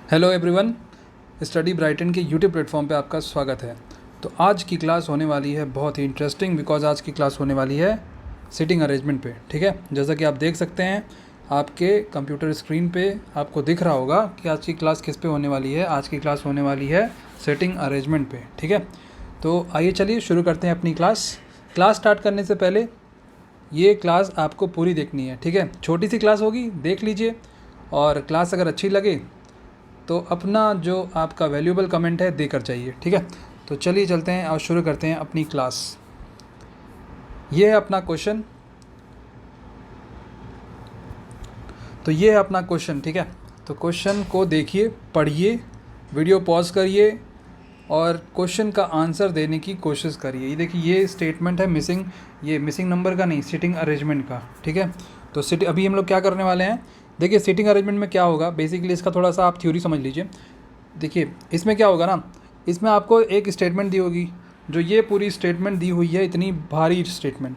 Hello everyone, study Brighton के YouTube platform पे आपका स्वागत है। तो आज की क्लास होने वाली है बहुत ही इंटरेस्टिंग, बिकॉज आज की क्लास होने वाली है सिटिंग अरेंजमेंट पे। ठीक है, जैसा कि आप देख सकते हैं आपके कंप्यूटर स्क्रीन पे आपको दिख रहा होगा कि आज की क्लास किस पे होने वाली है। आज की क्लास होने वाली है सिटिंग अरेंजमेंट पे। ठीक है, तो आइए चलिए शुरू करते हैं अपनी क्लास। स्टार्ट करने से पहले ये क्लास आपको पूरी देखनी है। ठीक है, छोटी सी क्लास होगी, देख लीजिए, और क्लास अगर अच्छी लगे तो अपना जो आपका वैल्यूएबल कमेंट है देकर जाइए। ठीक है, तो चलिए चलते हैं और शुरू करते हैं अपनी क्लास। ये है अपना क्वेश्चन, तो ये है अपना क्वेश्चन। ठीक है, तो क्वेश्चन को देखिए, पढ़िए, वीडियो पॉज करिए और क्वेश्चन का आंसर देने की कोशिश करिए। ये देखिए, ये स्टेटमेंट है मिसिंग, ये मिसिंग नंबर का नहीं, सिटिंग अरेंजमेंट का। ठीक है, तो अभी हम लोग क्या करने वाले हैं, देखिए सिटिंग अरेंजमेंट में क्या होगा बेसिकली, इसका थोड़ा सा आप थ्योरी समझ लीजिए। देखिए इसमें क्या होगा ना, इसमें आपको एक स्टेटमेंट दी होगी, जो ये पूरी स्टेटमेंट दी हुई है, इतनी भारी स्टेटमेंट,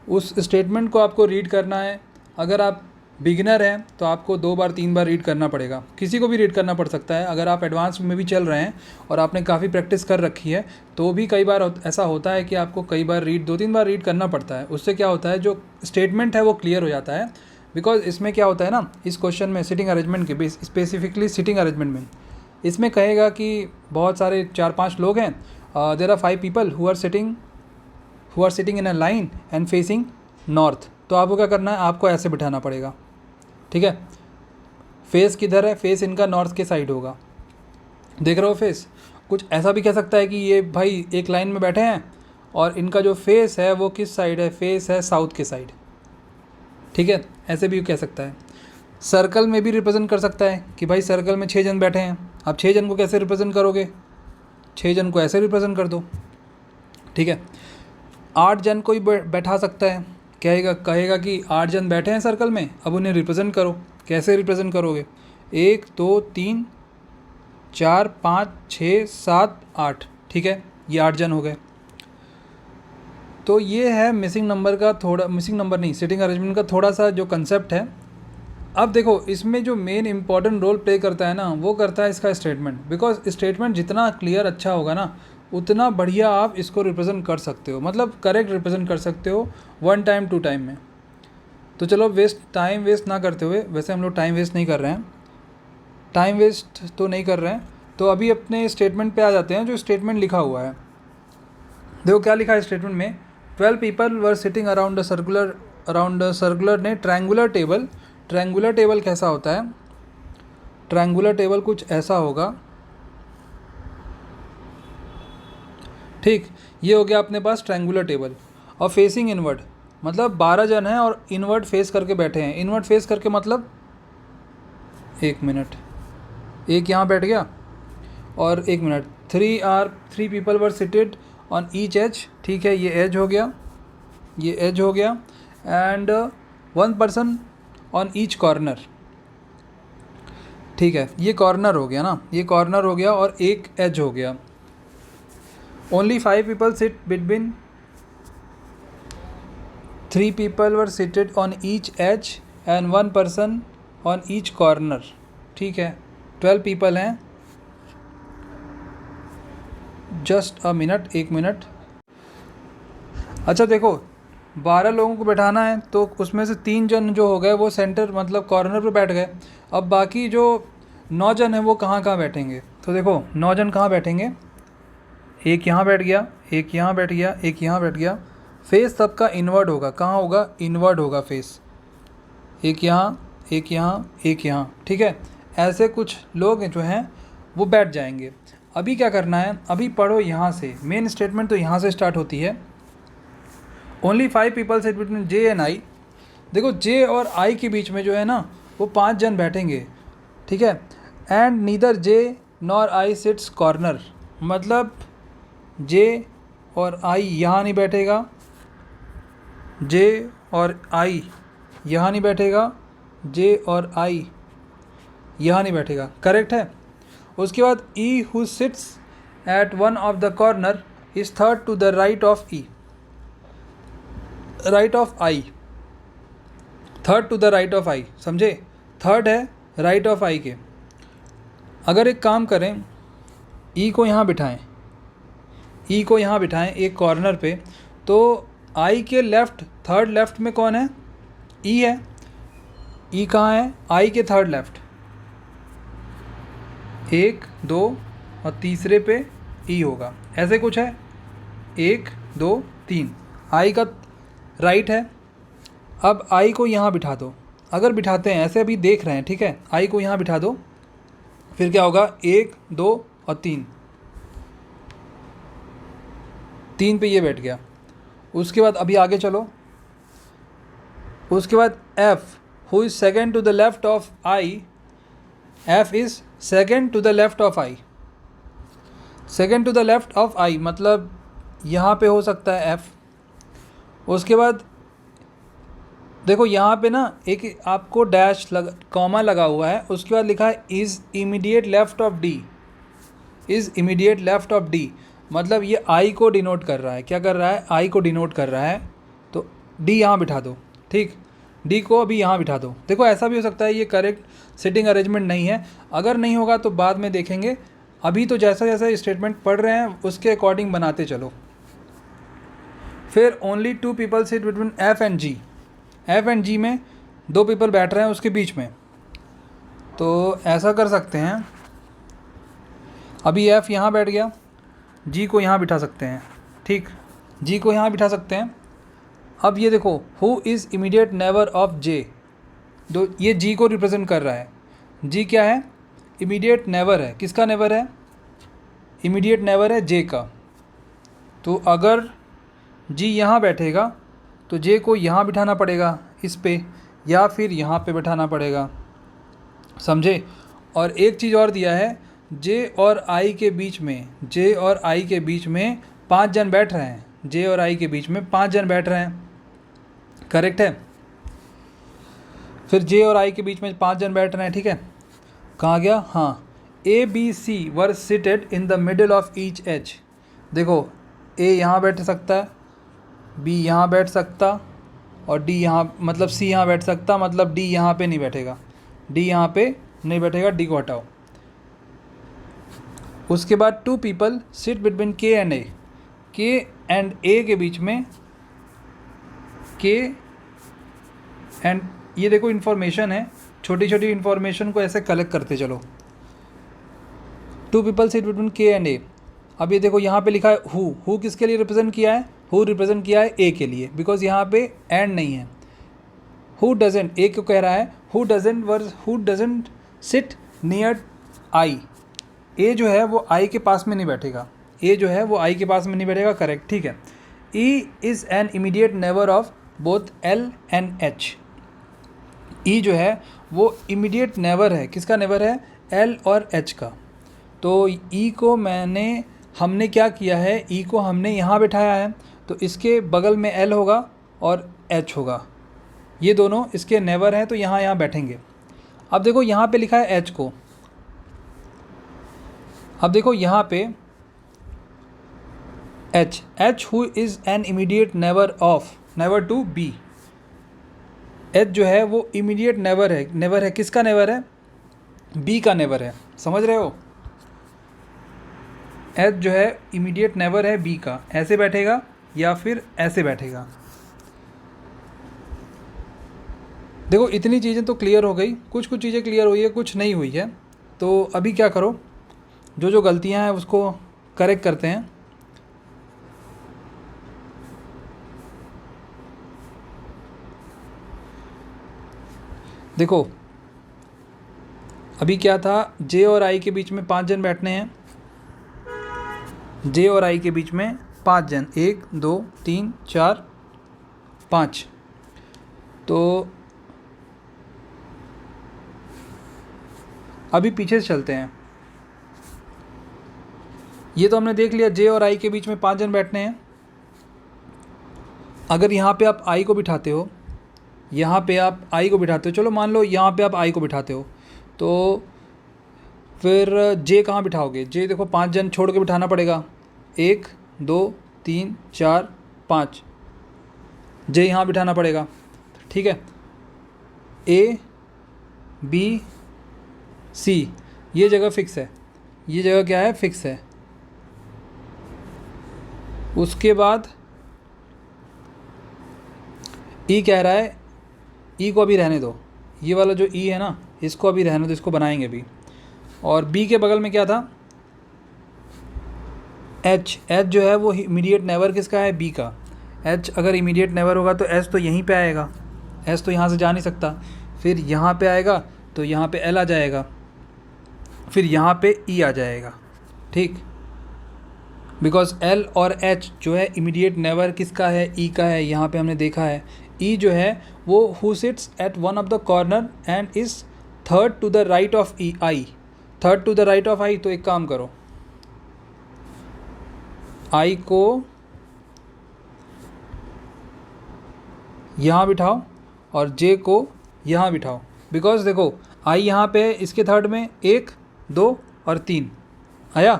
उस स्टेटमेंट को आपको रीड करना है। अगर आप बिगिनर हैं तो आपको 2 बार 3 बार रीड करना पड़ेगा, किसी को भी रीड करना पड़ सकता है। अगर आप एडवांस में भी चल रहे हैं और आपने काफ़ी प्रैक्टिस कर रखी है तो भी कई बार ऐसा होता है कि आपको कई बार 2-3 बार रीड करना पड़ता है। उससे क्या होता है, जो स्टेटमेंट है वो क्लियर हो जाता है। बिकॉज इसमें क्या होता है ना, इस क्वेश्चन में सिटिंग अरेंजमेंट के स्पेसिफिकली सिटिंग अरेंजमेंट में इसमें कहेगा कि बहुत सारे 4-5 लोग हैं, there are 5 people who are sitting in a line and facing north. तो आपको क्या करना है, आपको ऐसे बिठाना पड़ेगा। ठीक है, फेस किधर है, फेस इनका नॉर्थ के साइड होगा, देख रहे हो फेस। कुछ ऐसा भी कह सकता है कि ये भाई एक लाइन में बैठे हैं और इनका जो फेस है वो किस साइड है, फेस है साउथ के साइड। ठीक है, ऐसे भी कह सकता है। सर्कल में भी रिप्रेजेंट कर सकता है कि भाई सर्कल में 6 जन बैठे हैं। आप 6 जन को कैसे रिप्रेजेंट करोगे, 6 जन को ऐसे रिप्रेजेंट कर दो। ठीक है, 8 जन को ही बैठा सकता है, कहेगा कि 8 जन बैठे हैं सर्कल में, अब उन्हें रिप्रेजेंट करो। कैसे रिप्रेजेंट करोगे, 1 2 3 4 5 6 7 8। ठीक है, ये 8 जन हो गए। तो ये है मिसिंग नंबर का थोड़ा, मिसिंग नंबर नहीं, सिटिंग अरेंजमेंट का थोड़ा सा जो कंसेप्ट है। अब देखो इसमें जो मेन इंपॉर्टेंट रोल प्ले करता है ना, वो करता है इसका स्टेटमेंट। बिकॉज स्टेटमेंट जितना क्लियर अच्छा होगा ना, उतना बढ़िया आप इसको रिप्रेजेंट कर सकते हो, मतलब करेक्ट रिप्रेजेंट कर सकते हो 1 टाइम 2 टाइम में। तो चलो टाइम वेस्ट ना करते हुए, वैसे हम लोग टाइम वेस्ट नहीं कर रहे हैं, टाइम वेस्ट तो नहीं कर रहे हैं, तो अभी अपने स्टेटमेंट पे आ जाते हैं। जो स्टेटमेंट लिखा हुआ है, देखो क्या लिखा है स्टेटमेंट में, 12 people were sitting around circular ने ट्रायंगुलर टेबल। ट्रायंगुलर टेबल कैसा होता है, ट्रायंगुलर टेबल कुछ ऐसा होगा। ठीक, ये हो गया अपने पास ट्रायंगुलर टेबल। और फेसिंग इनवर्ड, मतलब 12 जन हैं और इनवर्ड फेस करके बैठे हैं। इनवर्ड फेस करके मतलब, एक मिनट, एक यहाँ बैठ गया और एक minute, 3 people were seated on each edge. ठीक है, ये एज हो गया, ये एज हो गया, and 1 person on each corner. ठीक है, ये कॉर्नर हो गया ना, ये कॉर्नर हो गया और एक एज हो गया। Only 5 people sit between, 3 people were seated on each edge and 1 person on each corner. ठीक है, 12 पीपल हैं। जस्ट अ मिनट, एक मिनट। अच्छा देखो, 12 लोगों को बैठाना है, तो उसमें से 3 जन जो हो गए वो सेंटर मतलब कॉर्नर पे बैठ गए। अब बाकी जो 9 जन हैं वो कहाँ कहाँ बैठेंगे, तो देखो 9 जन कहाँ बैठेंगे, एक यहाँ बैठ गया, एक यहाँ बैठ गया, एक यहाँ बैठ गया। फेस सबका इनवर्ड होगा, कहाँ होगा, इनवर्ड होगा फेस। एक यहाँ, एक यहाँ, एक यहाँ। ठीक है, ऐसे कुछ लोग जो हैं वो बैठ जाएंगे। अभी क्या करना है, अभी पढ़ो यहाँ से, मेन स्टेटमेंट तो यहाँ से स्टार्ट होती है। Only 5 people sit between J and आई। देखो जे और आई के बीच में जो है ना, वो 5 जन बैठेंगे। ठीक है, and neither J nor I sits corner, मतलब जे और आई यहाँ नहीं बैठेगा, जे और आई यहाँ नहीं बैठेगा, जे और आई यहाँ नहीं बैठेगा। करेक्ट है। उसके बाद E who sits at one of the corner is third to the right of E, right of I, third to the right of I, समझे, थर्ड है राइट ऑफ आई के। अगर एक काम करें, ई को यहाँ बिठाएं, ई को यहाँ बिठाएं एक कॉर्नर पे, तो आई के लेफ़्ट, थर्ड लेफ़्ट में कौन है? ई है। ई कहाँ है? आई के थर्ड लेफ़्ट, 1 2 और तीसरे पे ई होगा, ऐसे कुछ है, 1 2 3, आई का राइट है। अब आई को यहाँ बिठा दो, अगर बिठाते हैं ऐसे, अभी देख रहे हैं, ठीक है, आई को यहाँ बिठा दो, फिर क्या होगा? 1 2 और 3, 3 पे ये बैठ गया। उसके बाद अभी आगे चलो, उसके बाद F, who is second to the left of I, F is second to the left of I, second to the left of I मतलब यहाँ पे हो सकता है एफ। उसके बाद देखो यहाँ पे ना एक आपको डैश कॉमा लगा हुआ है, उसके बाद लिखा है is immediate left of D, is immediate left of D, मतलब ये आई को डिनोट कर रहा है। क्या कर रहा है? आई को डिनोट कर रहा है। तो डी यहाँ बिठा दो, ठीक, डी को अभी यहाँ बिठा दो। देखो ऐसा भी हो सकता है ये करेक्ट सिटिंग अरेंजमेंट नहीं है, अगर नहीं होगा तो बाद में देखेंगे, अभी तो जैसा जैसा स्टेटमेंट पढ़ रहे हैं उसके अकॉर्डिंग बनाते चलो। फिर only 2 people sit between F and G, F and G में 2 पीपल बैठ रहे हैं उसके बीच में, तो ऐसा कर सकते हैं, अभी एफ यहाँ बैठ गया, जी को यहाँ बिठा सकते हैं, ठीक, जी को यहाँ बिठा सकते हैं। अब ये देखो, who is immediate neighbour of J, जो ये जी को रिप्रेजेंट कर रहा है, जी क्या है? इमीडिएट नेबर है। किसका नेबर है? इमीडिएट नेबर है जे का। तो अगर जी यहाँ बैठेगा तो जे को यहाँ बिठाना पड़ेगा इस पे, या फिर यहाँ पे बिठाना पड़ेगा, समझे? और एक चीज़ और दिया है, जे और आई के बीच में, जे और आई के बीच में 5 जन बैठ रहे हैं, जे और आई के बीच में 5 जन बैठ रहे हैं, करेक्ट है? फिर जे और आई के बीच में 5 जन बैठ रहे हैं, ठीक है, कहाँ गया? हाँ, A B C were seated in the middle of each edge. देखो ए यहाँ बैठ सकता है, बी यहाँ बैठ सकता, और डी यहाँ, मतलब सी यहाँ बैठ सकता, मतलब डी यहाँ पे नहीं बैठेगा, डी यहाँ पे नहीं बैठेगा, डी को हटाओ। उसके बाद 2 people sit between K and ए, के एंड ए के बीच में, के एंड, ये देखो इन्फॉर्मेशन है, छोटी छोटी इन्फॉर्मेशन को ऐसे कलेक्ट करते चलो। 2 people sit between K and ए। अब ये देखो यहाँ पे लिखा है हु किसके लिए रिप्रेजेंट किया है? हु रिप्रेजेंट किया है ए के लिए, बिकॉज यहाँ पे एंड नहीं है। हु डजेंट, ए क्यों कह रहा है? Who doesn't sit near I, A जो है वो आई के पास में नहीं बैठेगा, ए जो है वो आई के पास में नहीं बैठेगा, करेक्ट, ठीक है। E is an immediate neighbour of both L and H, E जो है वो इमीडिएट नेबर है, किसका नेबर है? एल और एच का। तो ई को हमने क्या किया है, ई को हमने यहाँ बिठाया है, तो इसके बगल में एल होगा और एच होगा, ये दोनों इसके नेबर हैं, तो यहाँ बैठेंगे। अब देखो यहाँ पे लिखा है एच को, अब देखो यहाँ पे H who is an immediate neighbour to B, H जो है वो इमीडिएट नेबर है, किसका नेबर है? बी का नेबर है, समझ रहे हो? एच जो है इमीडिएट नेबर है बी का, ऐसे बैठेगा या फिर ऐसे बैठेगा। देखो इतनी चीज़ें तो क्लियर हो गई, कुछ कुछ चीज़ें क्लियर हुई है, कुछ नहीं हुई है। तो अभी क्या करो, जो जो गलतियां हैं उसको करेक्ट करते हैं। देखो अभी क्या था, जे और आई के बीच में 5 जन बैठने हैं, जे और आई के बीच में 5 जन, 1 2 3 4 5। तो अभी पीछे से चलते हैं, ये तो हमने देख लिया, जे और आई के बीच में 5 जन बैठने हैं। अगर यहाँ पे आप आई को बिठाते हो, यहाँ पे आप आई को बिठाते हो, चलो मान लो यहाँ पे आप आई को बिठाते हो, तो फिर जे कहाँ बिठाओगे? जे देखो 5 जन छोड़ के बिठाना पड़ेगा, 1 2 3 4 5, जे यहाँ बिठाना पड़ेगा, ठीक है। ए बी सी, ये जगह फिक्स है, ये जगह क्या है, फिक्स है। उसके बाद ई कह रहा है, ई को अभी रहने दो, ये वाला जो ई है ना इसको अभी रहने दो, इसको बनाएंगे अभी। और बी के बगल में क्या था, एच, एच जो है वो इमीडिएट नेवर किसका है, बी का। एच अगर इमीडिएट नेवर होगा तो एस तो यहीं पे आएगा, एस तो यहाँ से जा नहीं सकता, फिर यहाँ पे आएगा तो यहाँ पे एल आ जाएगा, फिर यहाँ पे ई आ जाएगा, ठीक। बिकॉज एल और एच जो है इमीडिएट नेवर किसका है, ई का है, यहाँ पे हमने देखा है। ई जो है वो who sits at one of the corner and is third to the right of E, I, third to the right of I. तो एक काम करो, आई को यहाँ बिठाओ और जे को यहाँ बिठाओ। बिकॉज देखो आई यहाँ पे है, इसके थर्ड में 1 2 और 3 आया।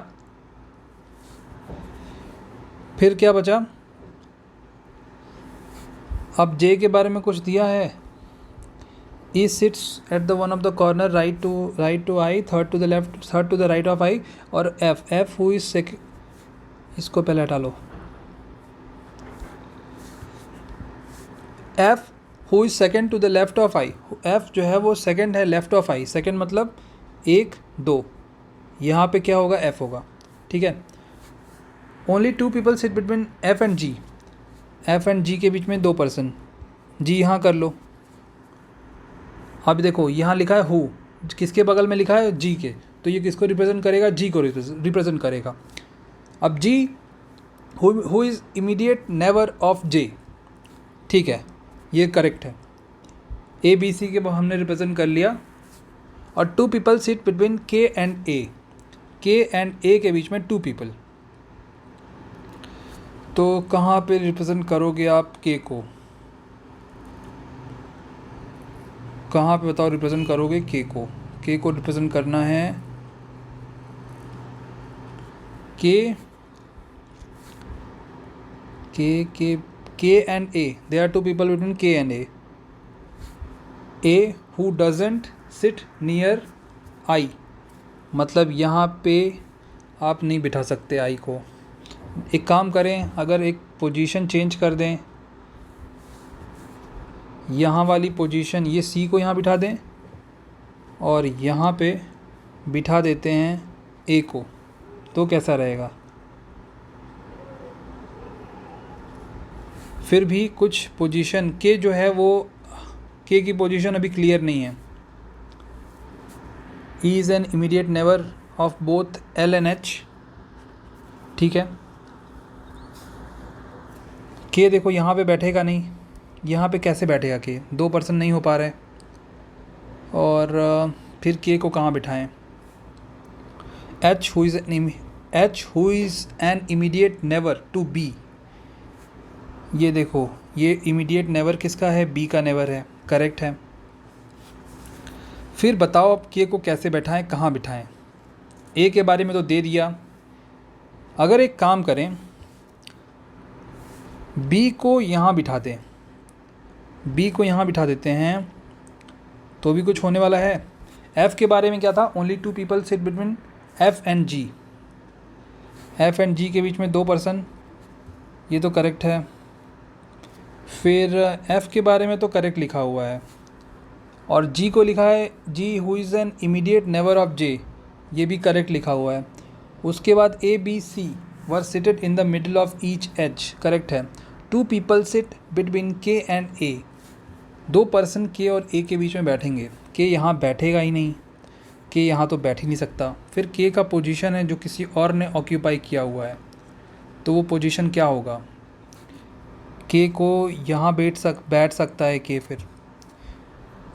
फिर क्या बचा, अब जे के बारे में कुछ दिया है, E sits at the one of the corner right to I, third to the left, third to the right of I. और F, F who is second, इसको पहले हटा लो, F who is second to the left of I. F जो है वो second है left of I, second मतलब 1 2, यहाँ पे क्या होगा, एफ होगा, ठीक है। Only 2 people sit between F and G, F and G के बीच में 2 पर्सन, जी यहाँ कर लो। अब देखो यहाँ लिखा है हु, किसके बगल में लिखा है, जी के, तो ये किसको रिप्रेजेंट करेगा, जी को रिप्रेजेंट करेगा। अब G who is immediate neighbour of J, ठीक है, ये करेक्ट है। ए बी सी के हमने रिप्रेजेंट कर लिया। और 2 people sit between K and ए, के एंड ए के बीच में 2 पीपल, तो कहाँ पे रिप्रेजेंट करोगे आप के को, कहाँ पे बताओ रिप्रेजेंट करोगे के को। के को रिप्रेजेंट करना है, K and A, they are 2 people between K and A who doesn't sit near I, मतलब यहाँ पे आप नहीं बिठा सकते आई को। एक काम करें, अगर एक पोजीशन चेंज कर दें, यहाँ वाली पोजीशन, ये सी को यहाँ बिठा दें और यहाँ पे बिठा देते हैं ए को, तो कैसा रहेगा। फिर भी कुछ पोजीशन के जो है वो, के की पोजीशन अभी क्लियर नहीं है। E is an immediate neighbour of both L and H, ठीक है। के देखो यहाँ पे बैठेगा नहीं, यहाँ पे कैसे बैठेगा के, 2 पर्सन नहीं हो पा रहे। और फिर के को कहाँ बिठाएं, H who is an immediate neighbour to B, ये देखो ये इमीडिएट नेबर किसका है, बी का नेबर है, करेक्ट है। फिर बताओ अब के को कैसे बैठाएं, कहाँ बिठाएं। ए के बारे में तो दे दिया। अगर एक काम करें, बी को यहाँ बिठा दें, बी को यहाँ बिठा देते हैं तो भी कुछ होने वाला है। एफ़ के बारे में क्या था, only 2 people sit between F and G, F and G के बीच में 2 पर्सन, ये तो करेक्ट है। फिर एफ़ के बारे में तो करेक्ट लिखा हुआ है। और जी को लिखा है, G who is an immediate neighbour of J, ये भी करेक्ट लिखा हुआ है। उसके बाद A B C were seated in the middle of each H, correct है। 2 people sit between K and A, 2 person K और ए के बीच में बैठेंगे। के यहाँ बैठेगा ही नहीं, के यहाँ तो बैठ ही नहीं सकता। फिर के का पोजीशन है जो किसी और ने ऑक्यूपाई किया हुआ है, तो वो पोजीशन क्या होगा, के को यहाँ बैठ सकता है के। फिर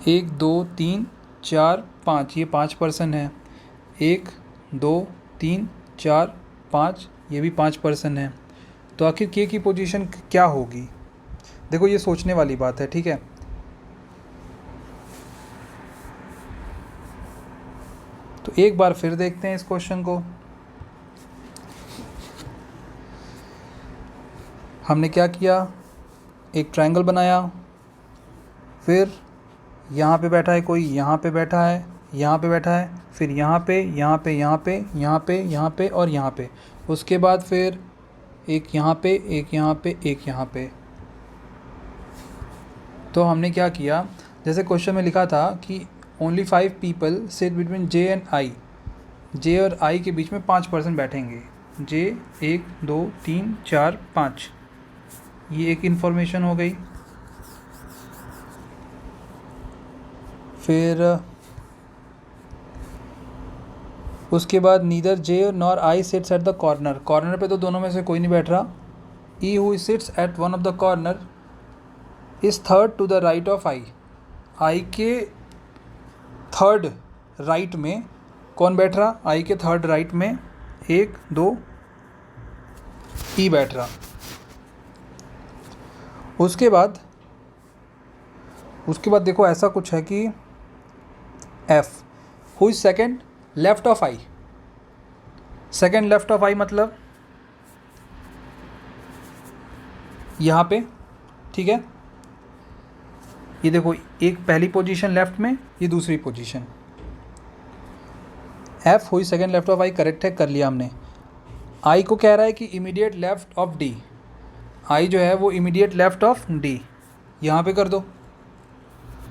1 2 3 4 5, ये 5 पर्सन है। 1 2 3 4 5, ये भी 5 पर्सन है। तो आखिर के की पोजीशन क्या होगी, देखो ये सोचने वाली बात है, ठीक है। तो एक बार फिर देखते हैं इस क्वेश्चन को। हमने क्या किया, एक ट्रायंगल बनाया, फिर यहाँ पे बैठा है कोई, यहाँ पे बैठा है, यहाँ पे बैठा है, फिर यहाँ पे, यहाँ पे, यहाँ पे, यहाँ पे, यहाँ पे और यहाँ पे। उसके बाद फिर एक यहाँ पे, एक यहाँ पे, एक यहाँ पे। तो हमने क्या किया, जैसे क्वेश्चन में लिखा था कि only 5 people sit between J and I, J और आई के बीच में 5% बैठेंगे। जे 1 2 3 4 5, ये एक इन्फॉर्मेशन हो गई। फिर उसके बाद neither J nor I sits at the corner, corner पे तो दोनों में से कोई नहीं बैठ रहा। E who sits at one of the corner is third to the right of I, I के थर्ड राइट में कौन बैठ रहा, आई के थर्ड राइट में 1 2 ई बैठ रहा। उसके बाद देखो ऐसा कुछ है कि F who is second left of I, second left of I मतलब यहाँ पे, ठीक है। ये देखो एक पहली पोजीशन लेफ्ट में, ये दूसरी पोजीशन। एफ हुई second left of I, correct है, कर लिया हमने। आई को कह रहा है कि इमीडिएट लेफ्ट ऑफ डी, आई जो है वो इमीडिएट लेफ्ट ऑफ डी, यहाँ पे कर दो,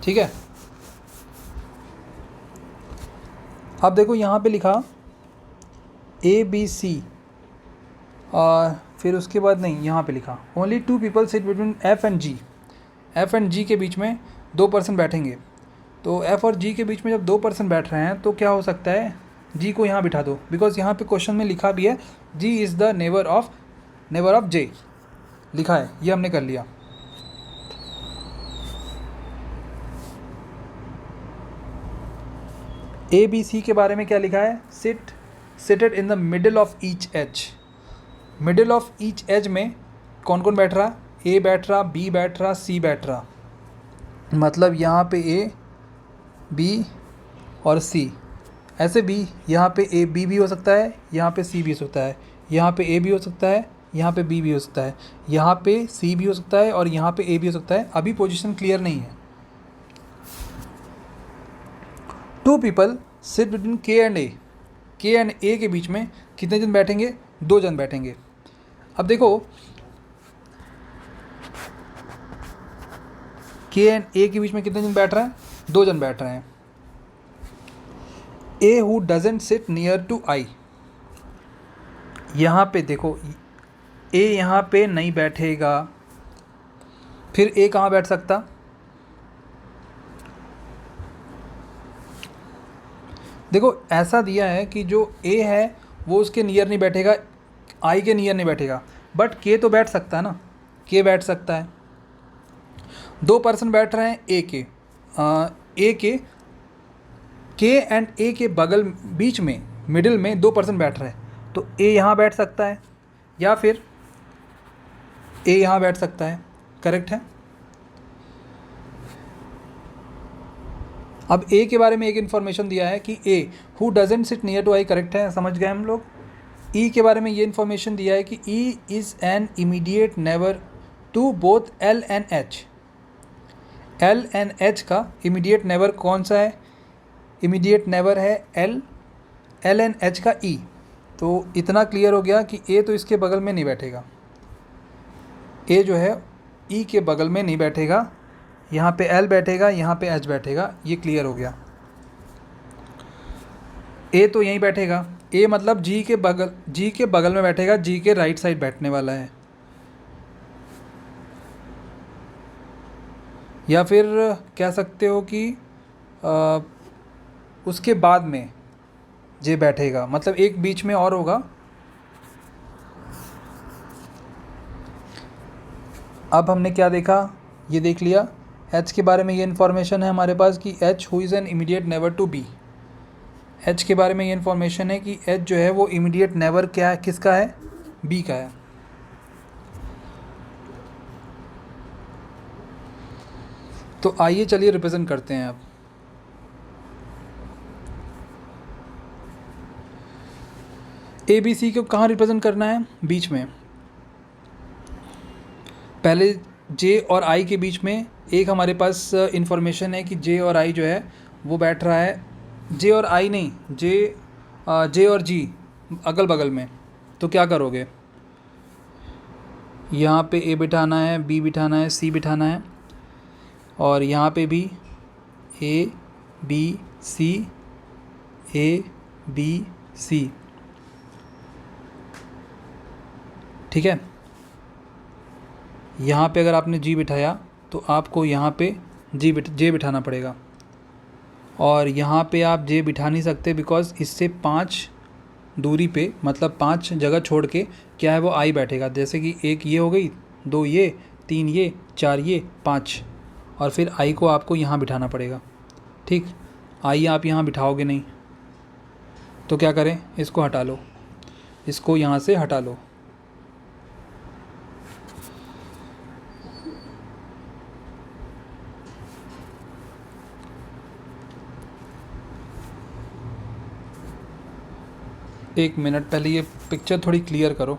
ठीक है। अब देखो यहाँ पे लिखा ए बी सी, और फिर उसके बाद नहीं, यहाँ पे लिखा only 2 people sit between F and G, F and G के बीच में 2% बैठेंगे। तो एफ और जी के बीच में जब 2% बैठ रहे हैं तो क्या हो सकता है, जी को यहाँ बिठा दो, बिकॉज यहाँ पे क्वेश्चन में लिखा भी है जी इज़ द नेबर ऑफ जे, लिखा है, ये हमने कर लिया। ए बी सी के बारे में क्या लिखा है, seated in the middle of each edge, middle of each edge में कौन कौन बैठ रहा, ए बैठ रहा, बी बैठ रहा, सी बैठ रहा, मतलब यहाँ पे ए बी और सी, ऐसे भी यहाँ पे ए बी भी हो सकता है, यहाँ पे सी भी हो सकता है, यहाँ पे ए भी हो सकता है, यहाँ पे बी भी हो सकता है, यहाँ पे सी भी हो सकता है और यहाँ पे ए भी हो सकता है। अभी पोजीशन क्लियर नहीं है। 2 people sit between K and ए, के एंड ए के बीच में कितने जन बैठेंगे, 2 जन बैठेंगे। अब देखो के एंड ए के बीच में कितने जन बैठ रहे हैं, 2 जन बैठ रहे हैं। A who doesn't sit near to I, यहाँ पे देखो ए यहाँ पे नहीं बैठेगा, फिर ए कहाँ बैठ सकता, देखो ऐसा दिया है कि जो ए है वो उसके नियर नहीं बैठेगा, आई के नियर नहीं बैठेगा, बट के तो बैठ सकता है ना, के बैठ सकता है। 2% बैठ रहे हैं ए के एंड ए के बगल बीच में मिडिल में 2% बैठ रहे हैं, तो ए यहाँ बैठ सकता है या फिर ए यहाँ बैठ सकता है, करेक्ट है। अब ए के बारे में एक इन्फॉर्मेशन दिया है कि A who doesn't sit near to I, correct है, समझ गए हम लोग। ई के बारे में ये इन्फॉर्मेशन दिया है कि E is an immediate neighbour to both L and H, L and H का इमीडिएट नेबर कौन सा है, इमीडिएट नेबर है एल, एल एंड एच का ई। तो इतना क्लियर हो गया कि ए तो इसके बगल में नहीं बैठेगा, ए जो है ई के बगल में नहीं बैठेगा, यहाँ पे एल बैठेगा, यहाँ पे एच बैठेगा, ये क्लियर हो गया। ए तो यहीं बैठेगा, ए मतलब जी के बगल में बैठेगा, जी के राइट साइड बैठने वाला है, या फिर कह सकते हो कि उसके बाद में जे बैठेगा, मतलब एक बीच में और होगा। अब हमने क्या देखा, ये देख लिया। एच के बारे में ये इन्फॉर्मेशन है हमारे पास कि H who is an immediate neighbour to B, H के बारे में ये इन्फॉर्मेशन है कि एच जो है वो इमीडिएट नेबर क्या है, किसका है, बी का है। तो आइए चलिए रिप्रेजेंट करते हैं। अब ए बी सी को कहाँ रिप्रेजेंट करना है, बीच में। पहले जे और आई के बीच में एक हमारे पास इन्फॉर्मेशन है कि जे और आई जो है वो बैठ रहा है जे और आई नहीं, जे और जी अगल बगल में, तो क्या करोगे? यहाँ पे ए बिठाना है, बी बिठाना है, सी बिठाना है, और यहाँ पे भी ए बी सी, ए बी सी, ठीक है। यहाँ पे अगर आपने जी बिठाया तो आपको यहाँ पे जे बिठाना पड़ेगा, और यहाँ पे आप जे बिठा नहीं सकते बिकॉज़ इससे 5 दूरी पे, मतलब 5 जगह छोड़ के क्या है वो आई बैठेगा। जैसे कि एक ये हो गई, 2 ये, 3 ये, 4 ये, 5, और फिर आई को आपको यहाँ बिठाना पड़ेगा, ठीक। आई आप यहाँ बिठाओगे नहीं, तो क्या करें? इसको हटा लो, इसको यहाँ से हटा लो। एक मिनट, पहले ये पिक्चर थोड़ी क्लियर करो।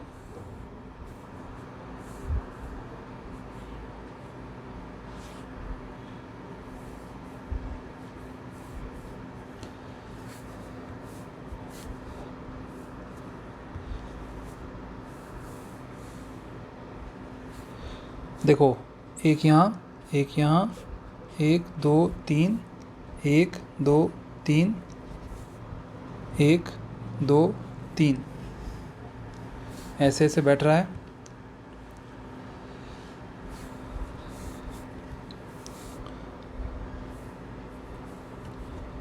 देखो, एक यहाँ, एक यहाँ, 1 2 3, 1 2 3, 1 2 3, ऐसे ऐसे बैठ रहा है।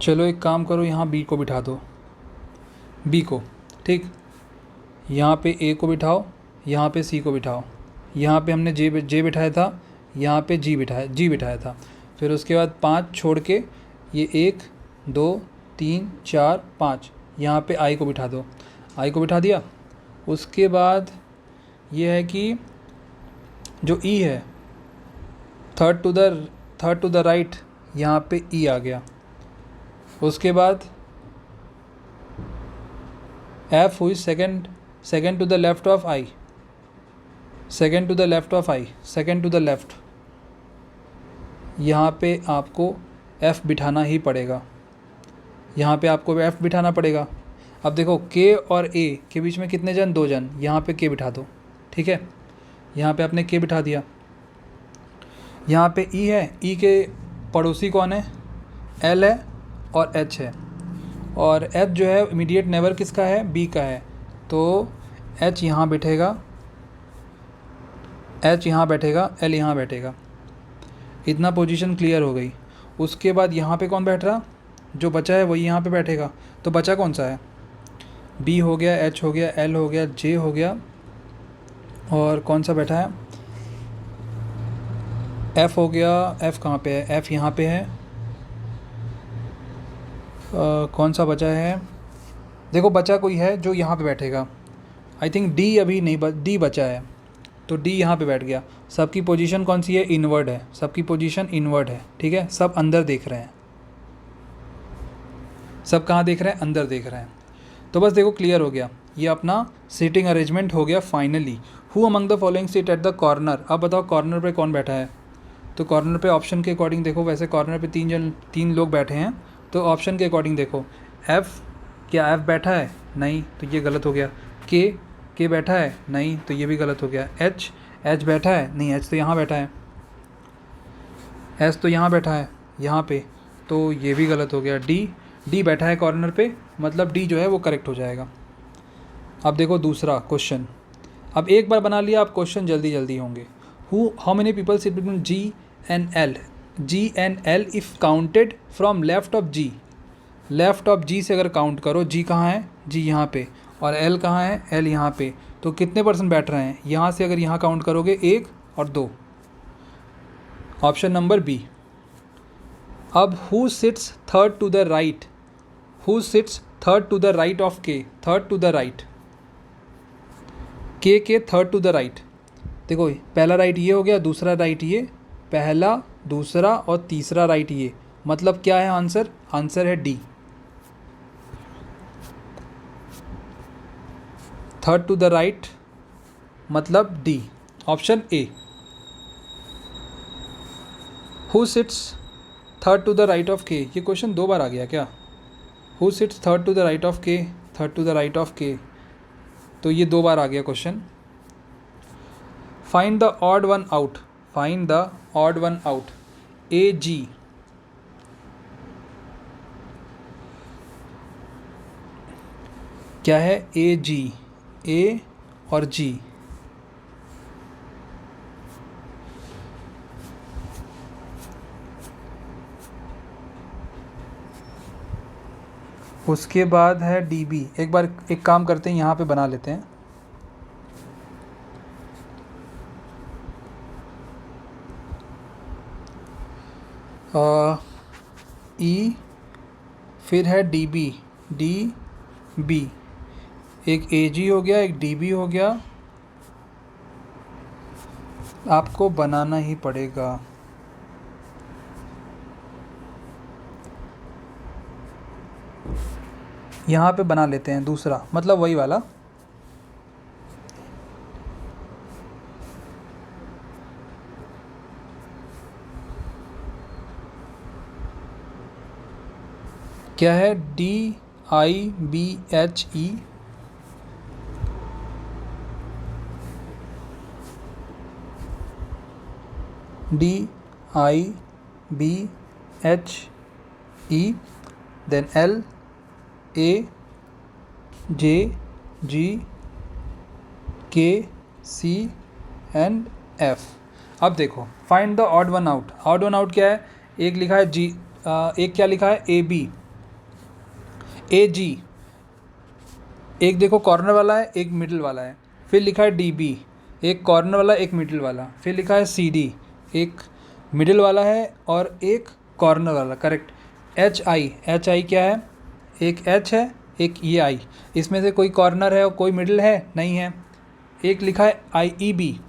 चलो एक काम करो, यहाँ बी को बिठा दो, बी को, ठीक। यहाँ पे ए को बिठाओ, यहाँ पे सी को बिठाओ, यहाँ पे हमने जे बिठाया था, यहाँ पे जी बिठाया था। फिर उसके बाद 5 छोड़ के ये 1 2 3 4 5, यहाँ पे आई को बिठा दो, आई को बिठा दिया। उसके बाद ये है कि जो ई है, थर्ड टू द राइट, यहाँ पे ई आ गया। उसके बाद एफ हुई second to the left of I, second to the left of I, second to the left, यहाँ पे आपको एफ़ बिठाना ही पड़ेगा, यहाँ पे आपको एफ़ बिठाना पड़ेगा। अब देखो के और ए के बीच में कितने जन? 2 जन, यहाँ पे के बिठा दो, ठीक है। यहाँ पे आपने के बिठा दिया। यहाँ पे ई है, ई के पड़ोसी कौन है? एल है और एच है, और एच जो है इमीडिएट नेबर किसका है? बी का है, तो एच यहाँ बैठेगा, एच यहाँ बैठेगा, एल यहाँ बैठेगा। इतना पोजीशन क्लियर हो गई। उसके बाद यहाँ पे कौन बैठ रहा? जो बचा है वही यहाँ पे बैठेगा। तो बचा कौन सा है? बी हो गया, एच हो गया, एल हो गया, जे हो गया, और कौन सा बैठा है? एफ़ हो गया। एफ़ कहाँ पे है? एफ़ यहाँ पे है। कौन सा बचा है? देखो बचा कोई है जो यहाँ पे बैठेगा। आई थिंक डी अभी नहीं, डी बचा है, तो डी यहाँ पे बैठ गया। सबकी पोजीशन कौन सी है? इनवर्ड है, सबकी पोजीशन इनवर्ड है, ठीक है। सब अंदर देख रहे हैं, सब कहाँ देख रहे हैं? अंदर देख रहे हैं। तो बस देखो क्लियर हो गया, ये अपना सीटिंग अरेंजमेंट हो गया finally. Who among the following seat eight the corner? अब बताओ कॉर्नर पे कौन बैठा है? तो कॉर्नर पे ऑप्शन के अकॉर्डिंग देखो, वैसे कॉर्नर पे 3 लोग बैठे हैं, तो ऑप्शन के अकॉर्डिंग देखो। एफ़, क्या एफ़ बैठा है? नहीं, तो ये गलत हो गया। के बैठा है? नहीं, तो ये भी गलत हो गया। एच बैठा है? नहीं, एच तो यहाँ बैठा है, एच तो यहाँ बैठा है, यहाँ पे, तो ये भी गलत हो गया। डी बैठा है कॉर्नर पे, मतलब डी जो है वो करेक्ट हो जाएगा। अब देखो दूसरा क्वेश्चन, अब एक बार बना लिया आप, क्वेश्चन जल्दी होंगे। How many people sit between G and L? G and L if counted from left of G, left of G से अगर काउंट करो, जी कहाँ है? जी यहाँ पे, और एल कहाँ है? एल यहाँ पे, तो कितने परसेंट बैठ रहे हैं? यहाँ से अगर यहाँ काउंट करोगे 1 और 2, ऑप्शन नंबर बी। अब who sits third to the right? Who sits third to the right of K? Third to the right, K third to the right. देखो पहला राइट ये हो गया, दूसरा राइट ये, पहला, दूसरा और तीसरा राइट ये, मतलब क्या है आंसर? आंसर है D, third to the right, मतलब D, option A. Who sits third to the right of K? ये क्वेश्चन 2 बार आ गया क्या? Who sits third to the right of K, third to the right of K, तो ये 2 बार आ गया question. Find the odd one out, find the odd one out, A G, क्या है ए जी, ए और जी, उसके बाद है डी बी। एक बार एक काम करते हैं, यहाँ पे बना लेते हैं, ई, फिर है डी बी, डी बी, एक ए जी हो गया, एक डी बी हो गया, आपको बनाना ही पड़ेगा। यहाँ पे बना लेते हैं दूसरा, मतलब वही वाला, क्या है D I B H E, D I B H E, then L A J G K C and F. अब देखो find the odd one out, odd one out क्या है, एक लिखा है जी, एक क्या लिखा है ए बी, ए जी, एक देखो कॉर्नर वाला है, एक मिडिल वाला है, फिर लिखा है डी बी, एक कॉर्नर वाला एक मिडिल वाला, फिर लिखा है सी डी, एक मिडिल वाला है और एक कॉर्नर वाला, correct. H I, H I क्या है, एक एच है एक ये आई, इसमें से कोई कॉर्नर है और कोई मिडिल है नहीं है। एक लिखा है आई ई बी,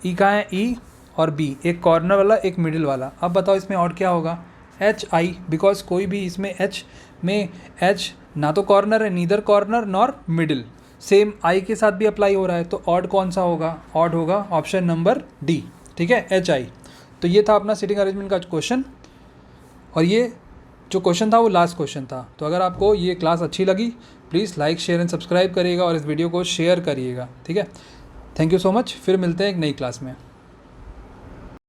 ई कहाँ है, ई और बी, एक कॉर्नर वाला एक मिडिल वाला। अब बताओ इसमें और क्या होगा, एच आई, बिकॉज कोई भी इसमें एच में, एच ना तो कॉर्नर है, neither corner nor middle, same I के साथ भी अप्लाई हो रहा है, तो ऑड कौन सा होगा, ऑड होगा ऑप्शन नंबर डी, ठीक है, एच आई। तो ये था अपना सीटिंग अरेंजमेंट का क्वेश्चन, और ये जो क्वेश्चन था वो लास्ट क्वेश्चन था। तो अगर आपको ये क्लास अच्छी लगी please like share and subscribe करिएगा और इस वीडियो को शेयर करिएगा, ठीक है। थैंक यू सो मच, फिर मिलते हैं एक नई क्लास में।